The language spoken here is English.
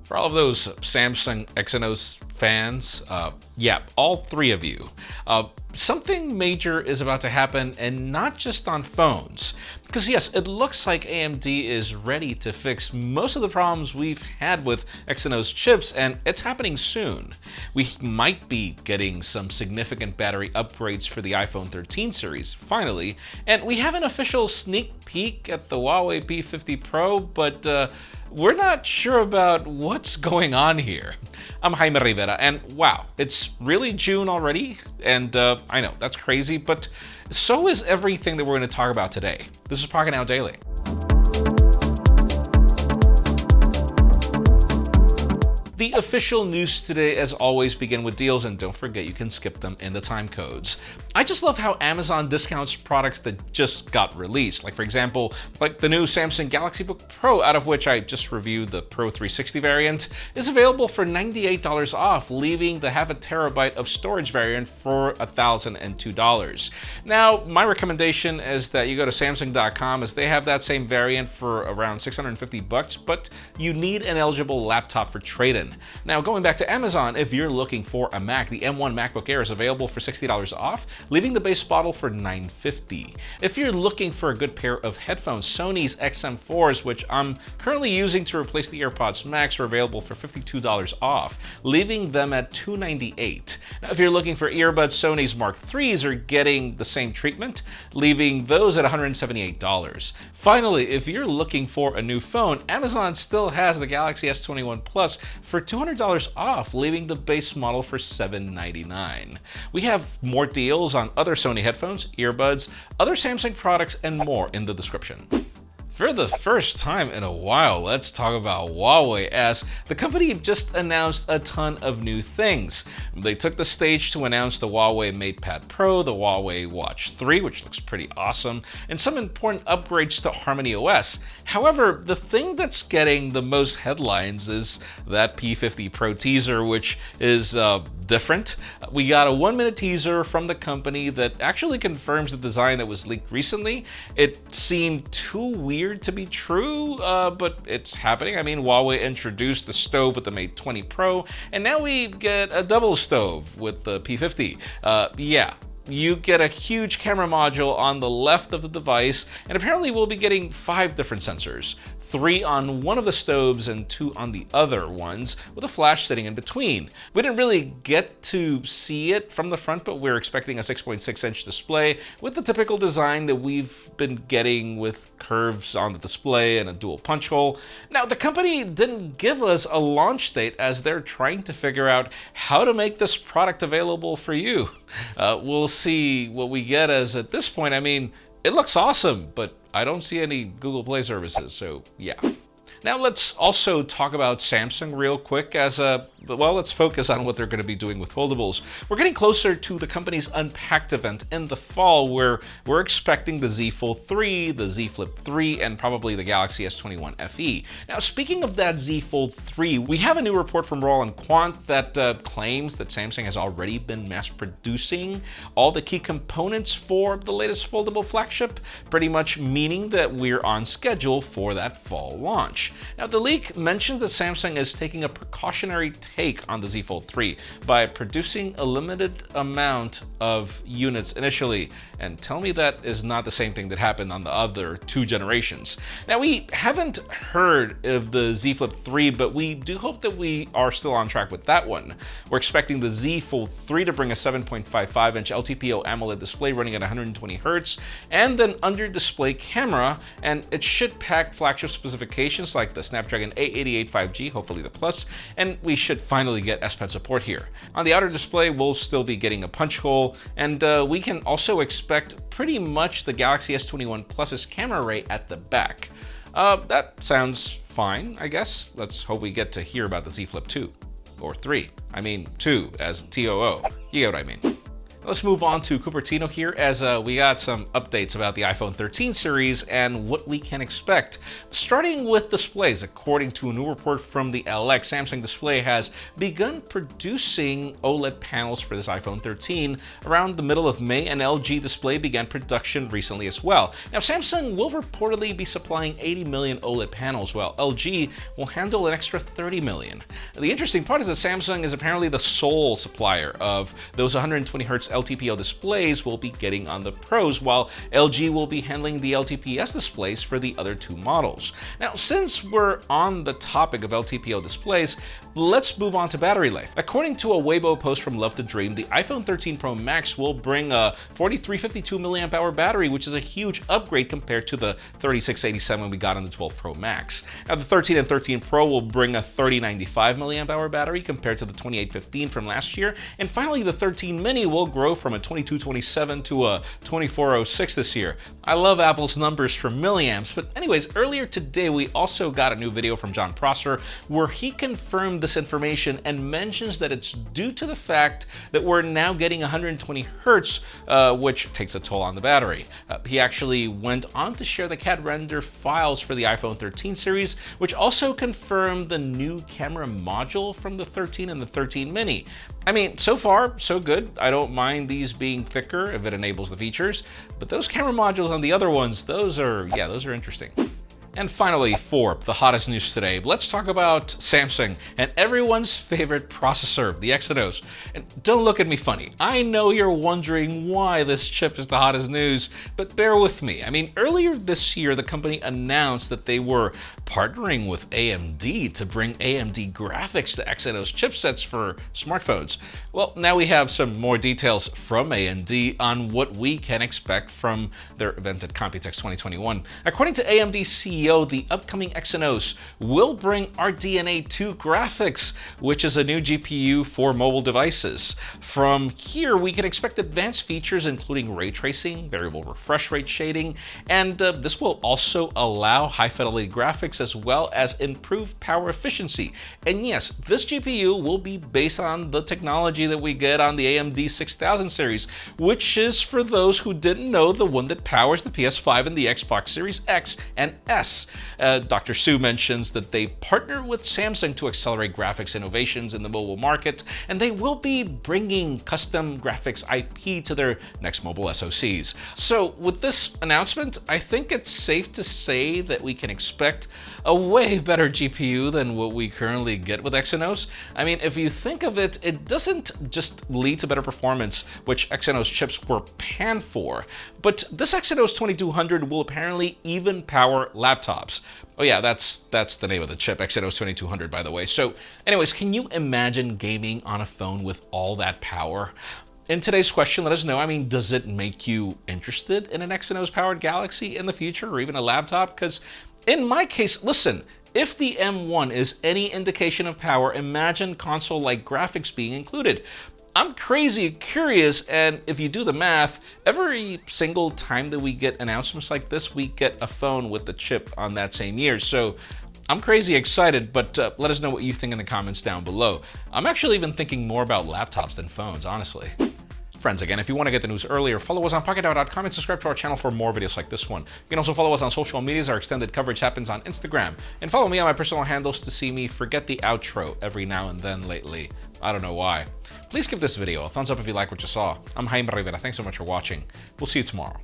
For all of those Samsung Exynos fans, yeah, all three of you, something major is about to happen, and not just on phones. Because yes, it looks like AMD is ready to fix most of the problems we've had with Exynos chips, and it's happening soon. We might be getting some significant battery upgrades for the iPhone 13 series, finally, and we have an official sneak peek at the Huawei P50 Pro, but we're not sure about what's going on here. I'm Jaime Rivera, and wow, it's really June already, and I know, that's crazy, but so is everything that we're going to talk about today. This is Pocketnow Daily. The official news today, as always, begin with deals, and don't forget you can skip them in the time codes. I just love how Amazon discounts products that just got released. Like, for example, like the new Samsung Galaxy Book Pro, out of which I just reviewed the Pro 360 variant, is available for $98 off, leaving the half a terabyte of storage variant for $1,002. Now, my recommendation is that you go to Samsung.com, as they have that same variant for around $650, but you need an eligible laptop for trade-in. Now, going back to Amazon, if you're looking for a Mac, the M1 MacBook Air is available for $60 off, leaving the base model for $950. If you're looking for a good pair of headphones, Sony's XM4s, which I'm currently using to replace the AirPods Max, are available for $52 off, leaving them at $298. Now, if you're looking for earbuds, Sony's Mark IIIs are getting the same treatment, leaving those at $178. Finally, if you're looking for a new phone, Amazon still has the Galaxy S21 Plus for $200 off, leaving the base model for $799. We have more deals on other Sony headphones, earbuds, other Samsung products, and more in the description. For the first time in a while, let's talk about Huawei, as the company just announced a ton of new things. They took the stage to announce the Huawei MatePad Pro, the Huawei Watch 3, which looks pretty awesome, and some important upgrades to Harmony OS. However, the thing that's getting the most headlines is that P50 Pro teaser, which is different. We got a 1-minute teaser from the company that actually confirms the design that was leaked recently. It seemed too weird to be true, but it's happening. I mean, Huawei introduced the stove with the Mate 20 Pro, and now we get a double stove with the P50. Yeah. You get a huge camera module on the left of the device, and apparently we'll be getting 5 different sensors. 3 on one of the stoves and 2 on the other ones, with a flash sitting in between. We didn't really get to see it from the front, but we're expecting a 6.6-inch display with the typical design that we've been getting with curves on the display and a dual punch hole. Now, the company didn't give us a launch date, as they're trying to figure out how to make this product available for you. We'll see what we get, as at this point, I mean, it looks awesome, but I don't see any Google Play services, so yeah. Now let's also talk about Samsung real quick, as well, let's focus on what they're going to be doing with foldables. We're getting closer to the company's Unpacked event in the fall, where we're expecting the Z Fold 3, the Z Flip 3, and probably the Galaxy S21 FE. Now, speaking of that Z Fold 3, we have a new report from Roland Quant that claims that Samsung has already been mass producing all the key components for the latest foldable flagship, pretty much meaning that we're on schedule for that fall launch. Now, the leak mentions that Samsung is taking a precautionary take on the Z Fold 3 by producing a limited amount of units initially, and tell me that is not the same thing that happened on the other 2 generations. Now, we haven't heard of the Z Flip 3, but we do hope that we are still on track with that one. We're expecting the Z Fold 3 to bring a 7.55-inch LTPO AMOLED display running at 120 Hz, and an under-display camera, and it should pack flagship specifications like the Snapdragon 888 5G, hopefully the Plus, and we should finally get S Pen support here. On the outer display, we'll still be getting a punch hole, and we can also expect pretty much the Galaxy S21 Plus's camera array at the back. That sounds fine, I guess. Let's hope we get to hear about the Z Flip 2. Or 3. I mean 2, as TOO. You get what I mean. Let's move on to Cupertino here as we got some updates about the iPhone 13 series and what we can expect. Starting with displays, according to a new report from the LX, Samsung Display has begun producing OLED panels for this iPhone 13 around the middle of May, and LG Display began production recently as well. Now, Samsung will reportedly be supplying 80 million OLED panels, while LG will handle an extra 30 million. The interesting part is that Samsung is apparently the sole supplier of those 120Hz LTPO displays we'll be getting on the Pros, while LG will be handling the LTPS displays for the other two models. Now, since we're on the topic of LTPO displays, let's move on to battery life. According to a Weibo post from Love to Dream, the iPhone 13 Pro Max will bring a 4352 mAh battery, which is a huge upgrade compared to the 3687 we got on the 12 Pro Max. Now, the 13 and 13 Pro will bring a 3095 mAh battery compared to the 2815 from last year. And finally, the 13 Mini will grow from a 2227 to a 2406 this year. I love Apple's numbers for milliamps, but anyways, earlier today we also got a new video from Jon Prosser where he confirmed this information and mentions that it's due to the fact that we're now getting 120 hertz, which takes a toll on the battery. He actually went on to share the CAD render files for the iPhone 13 series, which also confirmed the new camera module from the 13 and the 13 Mini. I mean, so far, so good. I don't mind these being thicker if it enables the features, but those camera modules on the other ones, those are interesting. And finally, for the hottest news today, let's talk about Samsung and everyone's favorite processor, the Exynos. And don't look at me funny. I know you're wondering why this chip is the hottest news, but bear with me. I mean, earlier this year, the company announced that they were partnering with AMD to bring AMD graphics to Exynos chipsets for smartphones. Well, now we have some more details from AMD on what we can expect from their event at Computex 2021. According to AMD CEO, the upcoming Exynos will bring RDNA 2 graphics, which is a new GPU for mobile devices. From here, we can expect advanced features including ray tracing, variable refresh rate shading, and this will also allow high-fidelity graphics as well as improved power efficiency. And yes, this GPU will be based on the technology that we get on the AMD 6000 series, which is, for those who didn't know, the one that powers the PS5 and the Xbox Series X and S. Dr. Su mentions that they partner with Samsung to accelerate graphics innovations in the mobile market, and they will be bringing custom graphics IP to their next mobile SoCs. So with this announcement, I think it's safe to say that we can expect a way better GPU than what we currently get with Exynos. I mean, if you think of it, it doesn't just lead to better performance, which Exynos chips were panned for, but this Exynos 2200 will apparently even power laptops. Oh yeah, that's the name of the chip, Exynos 2200, by the way. So anyways, can you imagine gaming on a phone with all that power? In today's question, let us know, I mean, does it make you interested in an Exynos-powered Galaxy in the future, or even a laptop? Because in my case, listen, if the M1 is any indication of power, imagine console-like graphics being included. I'm crazy curious, and if you do the math, every single time that we get announcements like this, we get a phone with the chip on that same year. So I'm crazy excited, but let us know what you think in the comments down below. I'm actually even thinking more about laptops than phones, honestly. Friends, again, if you want to get the news earlier, follow us on PocketOut.com and subscribe to our channel for more videos like this one. You can also follow us on social medias. Our extended coverage happens on Instagram. And follow me on my personal handles to see me forget the outro every now and then lately. I don't know why. Please give this video a thumbs up if you like what you saw. I'm Jaime Rivera. Thanks so much for watching. We'll see you tomorrow.